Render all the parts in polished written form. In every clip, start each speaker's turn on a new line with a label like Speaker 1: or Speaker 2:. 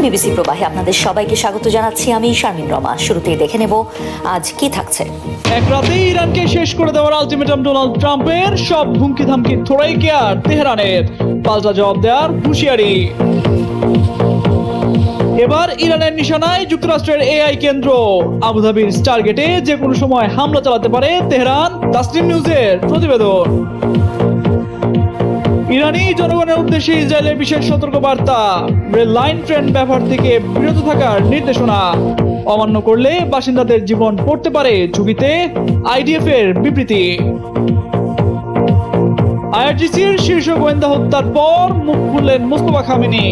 Speaker 1: BBC প্রবাহে আপনাদের সবাইকে স্বাগত জানাচ্ছি। আমি শারমিন রমা। শুরুতেই দেখে নেব আজ কি থাকছে।
Speaker 2: এক রাতেই ইরানকে শেষ করে দেওয়ার আলটিমেটাম ডোনাল্ড ট্রাম্পের, সব হুমকি ধামকি থোড়াই কেয়ার তেহরানের, পাল্টা জবাব দেওয়ার হুঁশিয়ারি। এবার ইরানের নিশানায় যুক্তরাষ্ট্রের এআই কেন্দ্র। আবুধাবির টার্গেটে যে কোনো সময় হামলা চালাতে পারে তেহরান, তাসনিম নিউজের প্রতিবেদন। ইরানি জনগণের উদ্দেশ্যে ইসরায়েলের বিশেষ সতর্কবার্তা, রেল লাইন ট্রেন ব্যবহার থেকে বিরত থাকার নির্দেশনা। অমান্য করলে বাসিন্দাদের জীবন পড়তে পারে ঝুঁকিতে, আইডিএফ এর বিবৃতি। আইআরজিসির শীর্ষ গোয়েন্দা হত্যার পর মুখ খুললেন মোস্তফা খামেনি।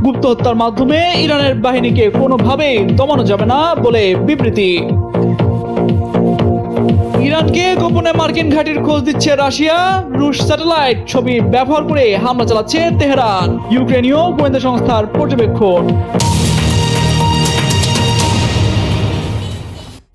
Speaker 2: গুপ্ত হত্যার মাধ্যমে ইরানের বাহিনীকে কোনোভাবেই দমানো যাবে না বলে বিবৃতি। ইরানকে গোপনে মার্কিন ঘাঁটির খোঁজ দিচ্ছে রাশিয়া, রুশ স্যাটেলাইট ছবি ব্যবহার করে হামলা চালাচ্ছে তেহরান, ইউক্রেনীয় গোয়েন্দা সংস্থার পর্যবেক্ষণ।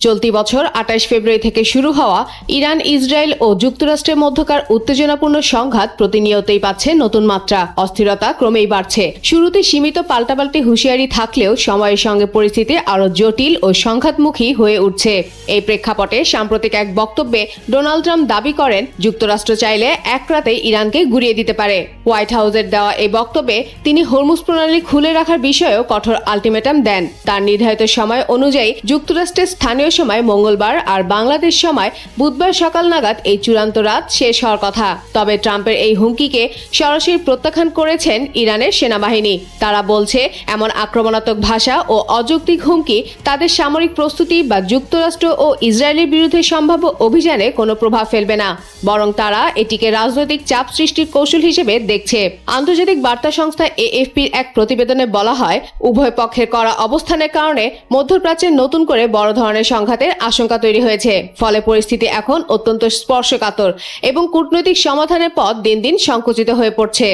Speaker 3: চলতি বছর ২৮ ফেব্রুয়ারি থেকে শুরু হওয়া ইরান, ইসরায়েল ও যুক্তরাষ্ট্রের মধ্যকার উত্তেজনাপূর্ণ সংঘাত প্রতিনিয়তই পাচ্ছে নতুন মাত্রা। অস্থিরতা ক্রমেই বাড়ছে। শুরুতে সীমিত পাল্টাপাল্টি হুঁশিয়ারি থাকলেও সময়ের সঙ্গে পরিস্থিতি আরও জটিল ও সংঘাতমুখী হয়ে উঠছে। এই প্রেক্ষাপটে সাম্প্রতিক এক বক্তব্যে ডোনাল্ড ট্রাম্প দাবি করেন, যুক্তরাষ্ট্র চাইলে এক রাতে ইরানকে গুঁড়িয়ে দিতে পারে। হোয়াইট হাউসের দেওয়া এই বক্তব্যে তিনি হরমুজ প্রণালী খুলে রাখার বিষয়েও কঠোর আলটিমেটাম দেন। তার নির্ধারিত সময় অনুযায়ী যুক্তরাষ্ট্রের স্থানীয় সময় মঙ্গলবার আর বাংলাদেশ সময় বুধবার সকাল নাগাদ এই চূড়ান্ত রাত শেষ হওয়ার কথা। তবে ট্রাম্পের এই হুমকিকে সরাসরি প্রত্যাখ্যান করেছেন ইরানের সেনাবাহিনী। তারা বলছে, এমন আক্রমণাত্মক ভাষা ও অযৌক্তিক হুমকি তাদের সামরিক প্রস্তুতি বা যুক্তরাষ্ট্র ও ইসরায়েলের বিরুদ্ধে সম্ভাব্য অভিযানে কোনো প্রভাব ফেলবে না, বরং তারা এটিকে রাজনৈতিক চাপ সৃষ্টির কৌশল হিসেবে দেখছে। আন্তর্জাতিক বার্তা সংস্থা এএফপির এক প্রতিবেদনে বলা হয়, উভয় পক্ষের করা অবস্থানের কারণে মধ্যপ্রাচ্যে নতুন করে বড় ধরনের সংঘাতের আশঙ্কা তৈরি হয়েছে। ফলে পরিস্থিতি এখন অত্যন্ত স্পর্শকাতর এবং কূটনৈতিক সমাধানের পথ দিন দিন সংকুচিত হয়ে পড়ছে।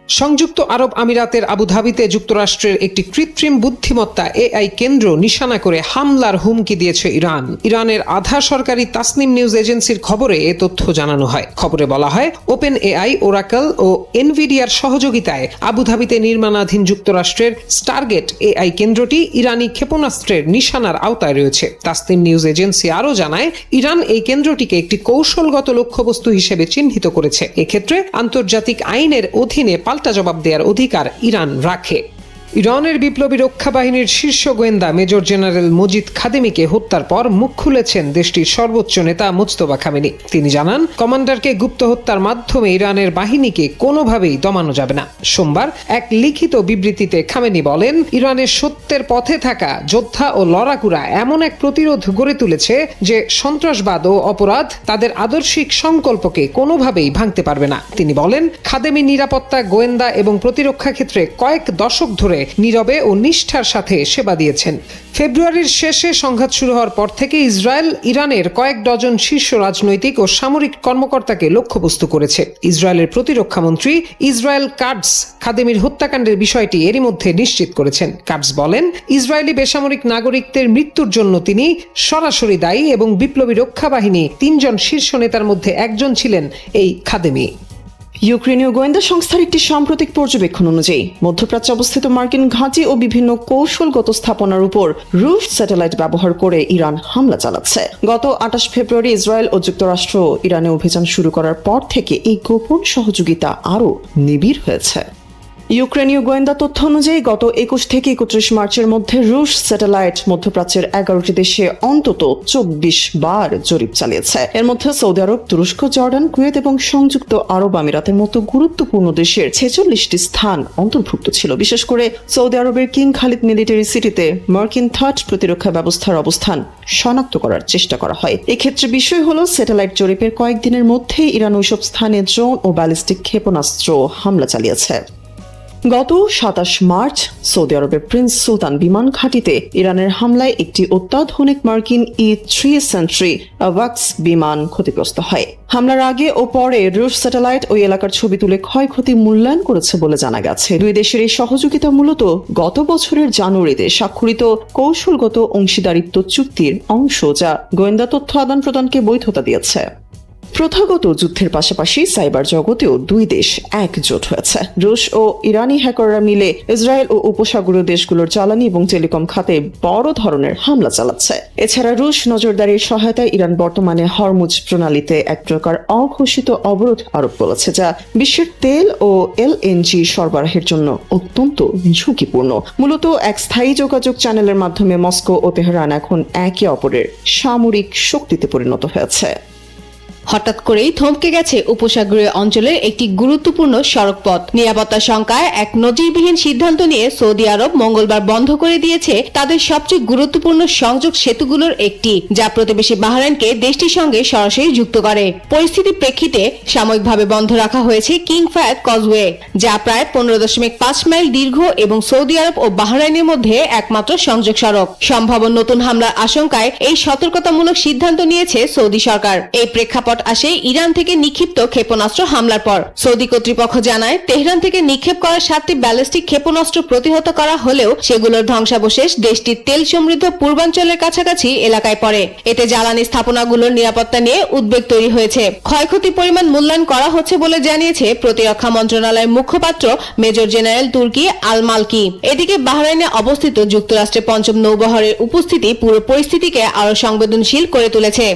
Speaker 4: সংযুক্ত আরব আমিরাতের আবুধাবিতে যুক্তরাষ্ট্রের একটি কৃত্রিম বুদ্ধিমত্তা এআই কেন্দ্র নিশানা করে হামলার হুমকি দিয়েছে ইরান। ইরানের আধা সরকারি তাসনিম নিউজ এজেন্সির খবরে এ তথ্য জানানো হয়। খবরে বলা হয়, ওপেন এআই, ওরাকল ও এনভিডিয়ার সহযোগিতায় আবুধাবিতে নির্মাণাধীন যুক্তরাষ্ট্রের টার্গেট এআই কেন্দ্রটি ইরানি ক্ষেপণাস্ত্রের নিশানার আওতায় রয়েছে। তাসনিম নিউজ এজেন্সি আরও জানায়, ইরান এই কেন্দ্রটিকে একটি কৌশলগত লক্ষ্যবস্তু হিসেবে চিহ্নিত করেছে। এক্ষেত্রে আন্তর্জাতিক আইনের অধীনে পাল্টা জবাব দেওয়ার অধিকার ইরান রাখে। ইরানের বিপ্লবী রক্ষা বাহিনীর শীর্ষ গোয়েন্দা মেজর জেনারেল মজিদ খাদেমিকে হত্যার পর মুখ খুলেছেন দেশটির সর্বোচ্চ নেতা মোস্তফা খামেনি। তিনি জানান, কমান্ডারকে গুপ্ত হত্যার মাধ্যমে ইরানের বাহিনীকে কোনোভাবেই দমানো যাবে না। সোমবার এক লিখিত বিবৃতিতে খামেনি বলেন, ইরানের সত্যের পথে থাকা যোদ্ধা ও লড়াকুরা এমন এক প্রতিরোধ গড়ে তুলেছে যে সন্ত্রাসবাদ ও অপরাধ তাদের আদর্শিক সংকল্পকে কোনোভাবেই ভাঙতে পারবে না। তিনি বলেন, খাদেমি নিরাপত্তা, গোয়েন্দা এবং প্রতিরক্ষা ক্ষেত্রে কয়েক দশক ধরে নীরবে ও নিষ্ঠার সাথে সেবা দিয়েছেন। ফেব্রুয়ারির শেষে সংঘাত শুরু হওয়ার পর থেকে ইসরায়েল ইরানের কয়েক ডজন শীর্ষ রাজনৈতিক ও সামরিক কর্মকর্তাকে লক্ষ্যবস্তু করেছে। ইসরায়েলের প্রতিরক্ষা মন্ত্রী ইসরায়েল কাটস খাদেমির হত্যাকাণ্ডের বিষয়টি এরই মধ্যে নিশ্চিত করেছেন। কাটস বলেন, ইসরায়েলি বেসামরিক নাগরিকদের মৃত্যুর জন্য তিনি সরাসরি দায়ী এবং বিপ্লবী রক্ষা বাহিনী ৩ জন শীর্ষ নেতার মধ্যে একজন ছিলেন এই খাদেমি।
Speaker 5: ইউক্রেনীয় গোয়েন্দা সংস্থার একটি সাম্প্রতিক পর্যবেক্ষণ অনুযায়ী মধ্যপ্রাচ্যে অবস্থিত মার্কিন ঘাঁটি ও বিভিন্ন কৌশলগত স্থাপনার উপর রুশ স্যাটেলাইট ব্যবহার করে ইরান হামলা চালাচ্ছে। গত ২৮ ফেব্রুয়ারি ইসরায়েল ও যুক্তরাষ্ট্র ইরানে অভিযান শুরু করার পর থেকে এই গোপন সহযোগিতা আরও নিবিড় হয়েছে। ইউক্রেনীয় গোয়েন্দা তথ্য অনুযায়ী গত ২১ থেকে ৩১ মার্চের মধ্যে রুশ স্যাটেলাইট মধ্যপ্রাচ্যের ১১টি দেশে অন্তত ২৪ বার জরিপ চালিয়েছে। এর মধ্যে সৌদি আরব, তুরস্ক, জর্ডান, কুয়েত এবং সংযুক্ত আরব আমিরাতের মতো গুরুত্বপূর্ণ দেশের ৪৬টি স্থান অন্তর্ভুক্ত ছিল। বিশেষ করে সৌদি আরবের কিং খালিদ মিলিটারি সিটিতে মার্কিন থার্ড প্রতিরক্ষা ব্যবস্থার অবস্থান শনাক্ত করার চেষ্টা করা হয়। এক্ষেত্রে বিষয় হলো, স্যাটেলাইট জরিপের কয়েকদিনের মধ্যেই ইরান ওইসব স্থানে ড্রোন ও ব্যালিস্টিক ক্ষেপণাস্ত্র হামলা চালিয়েছে। গত ২৭ মার্চ সৌদি আরবের প্রিন্স সুলতান বিমান ঘাঁটিতে ইরানের হামলায় একটি অত্যাধুনিক মার্কিন E-3 সেন্ট্রি অ্যাভাক্স বিমান ক্ষতিগ্রস্ত হয়। হামলার আগে ও পরে রুশ স্যাটেলাইট ওই এলাকার ছবি তুলে ক্ষয়ক্ষতি মূল্যায়ন করেছে বলে জানা গেছে। দুই দেশের এই সহযোগিতা মূলত গত বছরের জানুয়ারিতে স্বাক্ষরিত কৌশলগত অংশীদারিত্ব চুক্তির অংশ, যা গোয়েন্দা তথ্য আদান প্রদানকে বৈধতা দিয়েছে। প্রথাগত যুদ্ধের পাশাপাশি সাইবার জগতেও দুই দেশ একজোট হয়েছে। রুশ ও ইরানি হ্যাকাররা মিলে ইসরায়েল ও উপসাগরীয় দেশগুলোর জ্বালানি এবং টেলিকম খাতে বড় ধরনের হামলা চালাচ্ছে। এছাড়া রুশ নজরদারির সহায়তায় ইরান বর্তমানে হরমুজ প্রণালীতে এক প্রকার অঘোষিত অবরোধ আরোপ করেছে, যা বিশ্বের তেল ও এলএনজি সরবরাহের জন্য অত্যন্ত ঝুঁকিপূর্ণ। মূলত এক স্থায়ী যোগাযোগ চ্যানেলের মাধ্যমে মস্কো ও তেহরান এখন একে অপরের সামরিক শক্তিতে পরিণত হয়েছে।
Speaker 3: হঠাৎ করেই থমকে গেছে উপসাগরীয় অঞ্চলের একটি গুরুত্বপূর্ণ সড়কপথ। নিরাপত্তা শঙ্কায় এক নজিরবিহীন সিদ্ধান্ত নিয়ে সৌদি আরব মঙ্গলবার বন্ধ করে দিয়েছে তাদের সবচেয়ে গুরুত্বপূর্ণ সংযোগ সেতুগুলোর একটি, যা প্রতিবেশী বাহরাইনকে দেশটির সঙ্গে সরাসরি যুক্ত করে। পরিস্থিতির প্রেক্ষিতে সাময়িকভাবে বন্ধ রাখা হয়েছে কিং ফায়াদ কজওয়ে, যা প্রায় 15.5 মাইল দীর্ঘ এবং সৌদি আরব ও বাহরাইনের মধ্যে একমাত্র সংযোগ সড়ক। সম্ভাব্য নতুন হামলার আশঙ্কায় এই সতর্কতামূলক সিদ্ধান্ত নিয়েছে সৌদি সরকার। এই প্রেক্ষাপট আসে ইরান থেকে নিক্ষিপ্ত ক্ষেপণাস্ত্র হামলার পর। সৌদি কর্তৃপক্ষ জানায়, তেহরান থেকে নিক্ষেপ করা 7টি ব্যালিস্টিক ক্ষেপণাস্ত্র প্রতিহত করা হলেও সেগুলোর ধ্বংসাবশেষ দেশটির তেল সমৃদ্ধ পূর্বাঞ্চলের কাছাকাছি এলাকায় পড়ে। এতে জ্বালানি স্থাপনাগুলোর নিরাপত্তা নিয়ে উদ্বেগ তৈরি হয়েছে। ক্ষয়ক্ষতির পরিমাণ মূল্যায়ন করা হচ্ছে বলে জানিয়েছে প্রতিরক্ষা মন্ত্রণালয়ের মুখপাত্র মেজর জেনারেল তুর্কি আল মালকি। এদিকে বাহরাইনে অবস্থিত যুক্তরাষ্ট্রের 5ম নৌবহরের উপস্থিতি পুরো পরিস্থিতিকে আরো সংবেদনশীল করে তুলেছে।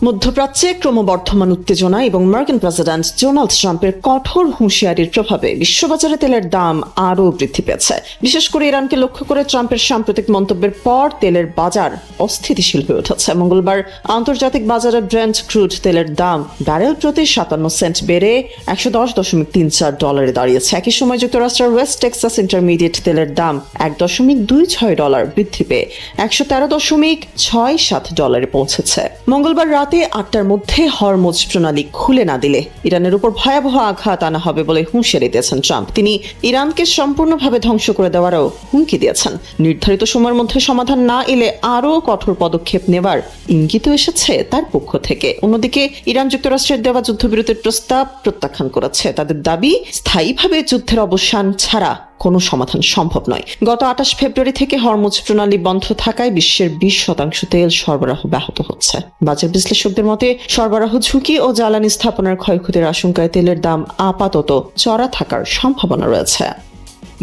Speaker 5: মধ্যপ্রাচ্যে ক্রমবর্ধমান উত্তেজনা এবং মার্কিন প্রেসিডেন্ট ডোনাল্ড ট্রাম্পের কঠোর হুঁশিয়ারির প্রভাবে বিশ্ববাজারে তেলের দাম আরও বৃদ্ধি পেয়েছে। বিশেষ করে ইরানকে লক্ষ্য করে ট্রাম্পের সাম্প্রতিক মন্তব্যের পর তেলের বাজার অস্থিতিশীল হয়ে উঠেছে। মঙ্গলবার আন্তর্জাতিক বাজারে ব্রেন্ট ক্রুড তেলের দাম ব্যারেল প্রতি 57 সেন্ট বেড়ে $110.34 দাঁড়িয়েছে। একই সময় যুক্তরাষ্ট্রের ওয়েস্ট টেক্সাস ইন্টারমিডিয়েট তেলের দাম $1.26 বৃদ্ধি পেয়ে $113.67 পৌঁছেছে। মঙ্গলবার রাতে 8টার মধ্যে হরমুজ প্রণালী খুলে না দিলে ইরানের উপর ভয়াবহ আঘাত আনা হবে বলে হুঁশিয়ারি দিয়েছেন ট্রাম্প। তিনি ইরানকে সম্পূর্ণভাবে ধ্বংস করে দেওয়ারও হুমকি দিয়েছেন। নির্ধারিত সময়ের মধ্যে সমাধান না এলে আরও কঠোর পদক্ষেপ নেবার ইঙ্গিত এসেছে তার পক্ষ থেকে। অন্যদিকে ইরান যুক্তরাষ্ট্রের দেওয়া যুদ্ধবিরতির প্রস্তাব প্রত্যাখ্যান করেছে। তাদের দাবি, স্থায়ীভাবে যুদ্ধের অবসান ছাড়া কোনো সমাধান সম্ভব নয়। গত 28 ফেব্রুয়ারি থেকে হরমুজ প্রণালী বন্ধ থাকায় বিশ্বের 20% তেল সরবরাহ ব্যাহত হচ্ছে। বাজার বিশ্লেষকদের মতে সরবরাহ ঝুঁকি ও জ্বালানি স্থাপনার ক্ষয়ক্ষতির আশঙ্কায় তেলের দাম আপাতত চড়া থাকার সম্ভাবনা রয়েছে।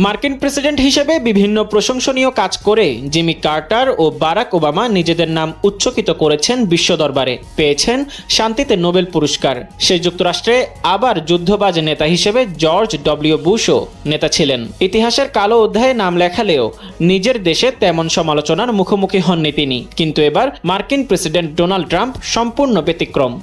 Speaker 6: মার্কিন প্রেসিডেন্ট হিসেবে বিভিন্ন প্রশংসনীয় কাজ করে জিমি কার্টার ও বারাক ওবামা নিজেদের নাম উচ্চকিত করেছেন বিশ্ব দরবারে, পেয়েছেন শান্তিতে নোবেল পুরস্কার। সেই যুক্তরাষ্ট্রে আবার যুদ্ধবাজ নেতা হিসেবে জর্জ ডব্লিউ বুশও নেতা ছিলেন। ইতিহাসের কালো অধ্যায়ে নাম লেখালেও নিজের দেশে তেমন সমালোচনার মুখোমুখি হননি তিনি। কিন্তু এবার মার্কিন প্রেসিডেন্ট ডোনাল্ড ট্রাম্প সম্পূর্ণ ব্যতিক্রম।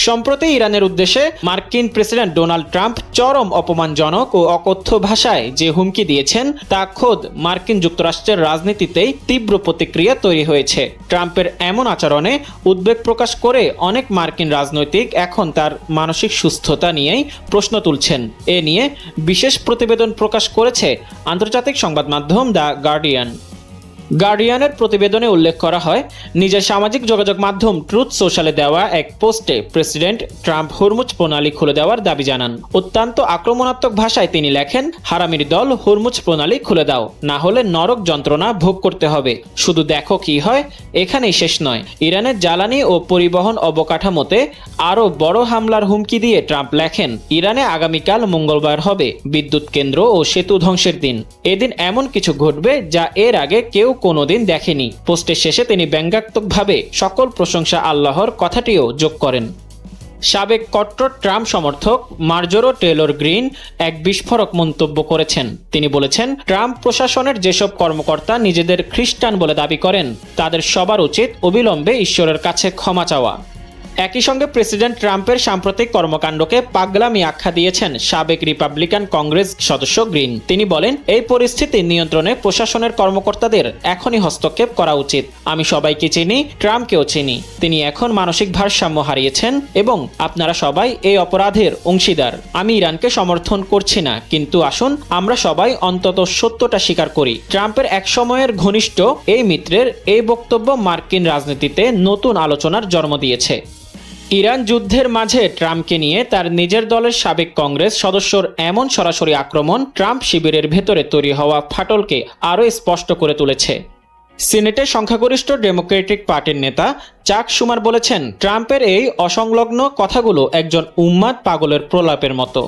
Speaker 6: সম্প্রতি ইরানের উদ্দেশ্যে মার্কিন প্রেসিডেন্ট ডোনাল্ড ট্রাম্প চরম অপমানজনক ও অকথ্য ভাষায় যে হুমকি দিয়েছেন তা খোদ মার্কিন যুক্তরাষ্ট্রের রাজনীতিতেই তীব্র প্রতিক্রিয়া তৈরি হয়েছে। ট্রাম্পের এমন আচরণে উদ্বেগ প্রকাশ করে অনেক মার্কিন রাজনৈতিক এখন তার মানসিক সুস্থতা নিয়েই প্রশ্ন তুলছেন। এ নিয়ে বিশেষ প্রতিবেদন প্রকাশ করেছে আন্তর্জাতিক সংবাদ মাধ্যম দ্য গার্ডিয়ানের প্রতিবেদনে উল্লেখ করা হয়, নিজের সামাজিক যোগাযোগ মাধ্যম ট্রুথ সোশ্যালে দেওয়া এক পোস্টে প্রেসিডেন্ট ট্রাম্প হরমুজ প্রণালী খুলে দেওয়ার দাবি জানান। অত্যন্ত আক্রমণাত্মক ভাষায় তিনি লেখেন, হারামির দল, হরমুজ প্রণালী খুলে দাও, না হলে নরক যন্ত্রণা ভোগ করতে হবে। শুধু দেখো কি হয়। এখানেই শেষ নয়, ইরানের জ্বালানি ও পরিবহন অবকাঠামোতে আরও বড় হামলার হুমকি দিয়ে ট্রাম্প লেখেন, ইরানে আগামীকাল মঙ্গলবার হবে বিদ্যুৎ কেন্দ্র ও সেতু ধ্বংসের দিন। এদিন এমন কিছু ঘটবে যা এর আগে কেউ কোনোদিন দেখেনি। পোস্টের শেষে তিনি ব্যঙ্গাত্মকভাবে সকল প্রশংসা আল্লাহর কথাটিও যোগ করেন। সাবেক কট্টর ট্রাম্প সমর্থক মার্জোরো টেলর গ্রিন এক বিস্ফোরক মন্তব্য করেছেন। তিনি বলেছেন, ট্রাম্প প্রশাসনের যেসব কর্মকর্তা নিজেদের খ্রিস্টান বলে দাবি করেন তাদের সবার উচিত অবিলম্বে ঈশ্বরের কাছে ক্ষমা চাওয়া। একই সঙ্গে প্রেসিডেন্ট ট্রাম্পের সাম্প্রতিক কর্মকাণ্ডকে পাগলামি আখ্যা দিয়েছেন সাবেক রিপাবলিকান কংগ্রেস সদস্য গ্রিন। তিনি বলেন, এই পরিস্থিতি নিয়ন্ত্রণে প্রশাসনের কর্মকর্তাদের এখনই হস্তক্ষেপ করা উচিত। আমি সবাইকে চিনি, ট্রাম্পকেও চিনি। তিনি এখন মানসিক ভারসাম্য হারিয়েছেন এবং আপনারা সবাই এই অপরাধের অংশীদার। আমি ইরানকে সমর্থন করছি না, কিন্তু আসুন আমরা সবাই অন্তত সত্যটা স্বীকার করি। ট্রাম্পের এক সময়ের ঘনিষ্ঠ এই মিত্রের এই বক্তব্য মার্কিন রাজনীতিতে নতুন আলোচনার জন্ম দিয়েছে। ইরান যুদ্ধের মাঝে ট্রাম্পকে নিয়ে তার নিজের দলের সাবেক কংগ্রেস সদস্যর এমন সরাসরি আক্রমণ ট্রাম্প শিবিরের ভেতরে তৈরি হওয়া ফাটলকে আরও স্পষ্ট করে তুলেছে। সিনেটের সংখ্যাগরিষ্ঠ ডেমোক্রেটিক পার্টির নেতা চাক শুমার বলেছেন, ট্রাম্পের এই অসংলগ্ন কথাগুলো একজন উন্মাদ পাগলের প্রলাপের মতো।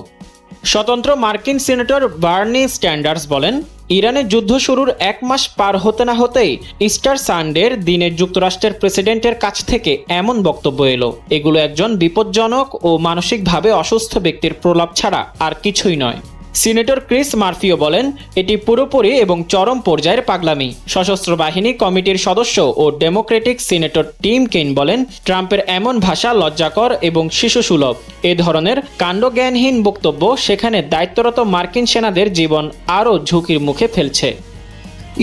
Speaker 6: স্বতন্ত্র মার্কিন সিনেটর বার্নি স্যান্ডার্স বলেন, ইরানের যুদ্ধ শুরুর 1 মাস পার হতে না হতেই ইস্টার সানডের দিনে যুক্তরাষ্ট্রের প্রেসিডেন্টের কাছ থেকে এমন বক্তব্য এলো। এগুলো একজন বিপজ্জনক ও মানসিকভাবে অসুস্থ ব্যক্তির প্রলাপ ছাড়া আর কিছুই নয়। সিনেটর ক্রিস মার্ফিও বলেন, এটি পুরোপুরি এবং চরম পর্যায়ের পাগলামি। সশস্ত্র বাহিনী কমিটির সদস্য ও ডেমোক্রেটিক সিনেটর টিম কেইন বলেন, ট্রাম্পের এমন ভাষা লজ্জাকর এবং শিশুসুলভ। এ ধরনের কাণ্ডজ্ঞানহীন বক্তব্য সেখানে দায়িত্বরত মার্কিন সেনাদের জীবন আরও ঝুঁকির মুখে ফেলছে।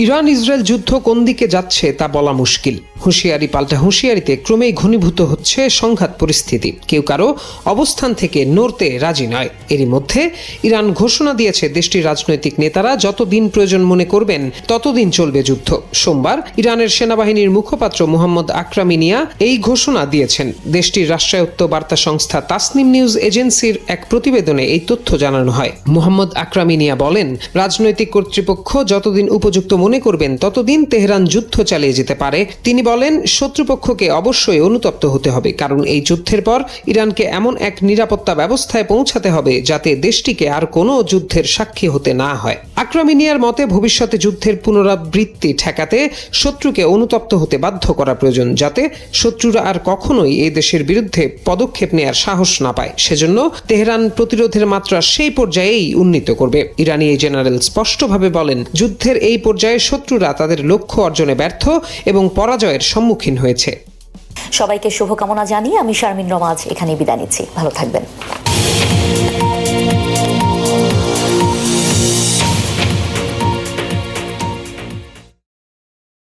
Speaker 4: ইরান ইসরায়েল যুদ্ধ কোন দিকে যাচ্ছে তা বলা মুশকিল। হুঁশিয়ারি পাল্টা হুঁশিয়ারিতে ক্রমেই ঘনীভূত হচ্ছে সংঘাত পরিস্থিতি। কেউ কারো অবস্থান থেকে নড়তে রাজি নয়। এরই মধ্যে ইরান ঘোষণা দিয়েছে, দেশটির রাজনৈতিক নেতারা যতদিন প্রয়োজন মনে করবেন ততদিন চলবে যুদ্ধ। সোমবার ইরানের সেনাবাহিনীর মুখপাত্র মুহাম্মদ আকরামিনিয়া এই ঘোষণা দিয়েছেন। দেশটির রাষ্ট্রায়ত্ত বার্তা সংস্থা তাসনিম নিউজ এজেন্সির এক প্রতিবেদনে এই তথ্য জানানো হয়। মুহাম্মদ আকরামিনিয়া বলেন, রাজনৈতিক কর্তৃপক্ষ যতদিন উপযুক্ত মনে করবেন ততদিন তেহরান যুদ্ধ চালিয়ে যেতে পারে। তিনি বলেন, শত্রুপক্ষকে অবশ্যই অনুতপ্ত হতে হবে, কারণ এই যুদ্ধের পর ইরানকে এমন এক নিরাপত্তা ব্যবস্থায় পৌঁছাতে হবে যাতে দেশটিকে আর কোনো যুদ্ধের সাক্ষী হতে না হয়। আকরামিনিয়ার মতে, ভবিষ্যতে যুদ্ধের পুনরাবৃত্তি ঠেকাতে শত্রুকে অনুতপ্ত হতে বাধ্য করা প্রয়োজন, যাতে শত্রুরা আর কখনোই এই দেশের বিরুদ্ধে পদক্ষেপ নেয়ার সাহস না পায়। সেজন্য তেহরান প্রতিরোধের মাত্রা সেই পর্যায়েই উন্নীত করবে। ইরানি এই জেনারেল স্পষ্টভাবে বলেন, যুদ্ধের এই পর্যায়ে শত্রুরা তাদের লক্ষ্য অর্জনে ব্যর্থ এবং পরাজয়ের সম্মুখীন হয়েছে।
Speaker 1: সবাইকে শুভকামনা জানিয়ে আমি শারমিন রমা আজ এখানে বিদায় নিচ্ছি। ভালো থাকবেন।